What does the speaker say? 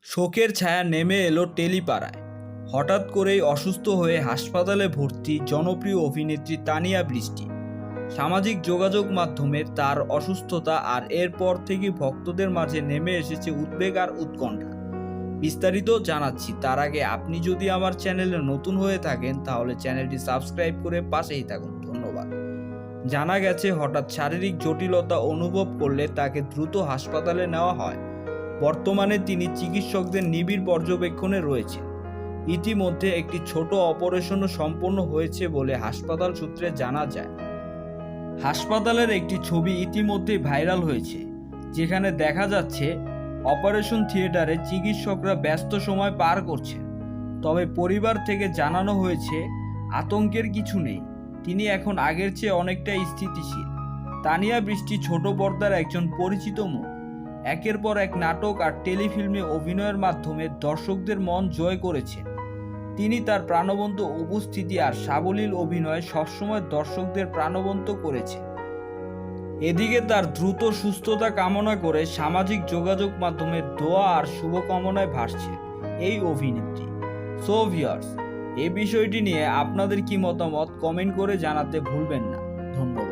শোকের ছায়া নেমে এলো টেলিপাড়ায়। হঠাৎ করেই অসুস্থ হয়ে হাসপাতালে ভর্তি জনপ্রিয় অভিনেত্রী তানিয়া বৃষ্টি। সামাজিক যোগাযোগ মাধ্যমে তার অসুস্থতা আর এরপর থেকে ভক্তদের মাঝে নেমে এসেছে উদ্বেগ আর উৎকণ্ঠা। বিস্তারিত জানাচ্ছি তার আগে আপনি যদি আমার চ্যানেলে নতুন হয়ে থাকেন তাহলে চ্যানেলটি সাবস্ক্রাইব করে পাশেই থাকুন, ধন্যবাদ। জানা গেছে হঠাৎ শারীরিক জটিলতা অনুভব করলে তাকে দ্রুত হাসপাতালে নেওয়া হয়। বর্তমানে তিনি চিকিৎসকদের নিবিড় পর্যবেক্ষণে রয়েছেন। ইতিমধ্যে একটি ছোট অপারেশনও সম্পন্ন হয়েছে বলে হাসপাতাল সূত্রে জানা যায়। হাসপাতালের একটি ছবি ইতিমধ্যেই ভাইরাল হয়েছে, যেখানে দেখা যাচ্ছে অপারেশন থিয়েটারে চিকিৎসকরা ব্যস্ত সময় পার করছেন। তবে পরিবার থেকে জানানো হয়েছে আতঙ্কের কিছু নেই, তিনি এখন আগের চেয়ে অনেকটাই স্থিতিশীল। তানিয়া বৃষ্টি ছোট পর্দার একজন পরিচিত মুখ। একের পর এক নাটক আর টেলিফিল্মে অভিনয়ের মাধ্যমে দর্শকদের মন জয় করেছেন। তিনি তার প্রাণবন্ত উপস্থিতি আর সাবলীল অভিনয় সবসময় দর্শকদের প্রাণবন্ত করেছে। এদিকে তার দ্রুত সুস্থতা কামনা করে সামাজিক যোগাযোগ মাধ্যমে দোয়া আর শুভকামনায় ভাসছে এই অভিনেত্রী। সো ভিউয়ার্স, এই বিষয়টি নিয়ে আপনাদের কি মতামত কমেন্ট করে জানাতে ভুলবেন না। ধন্যবাদ।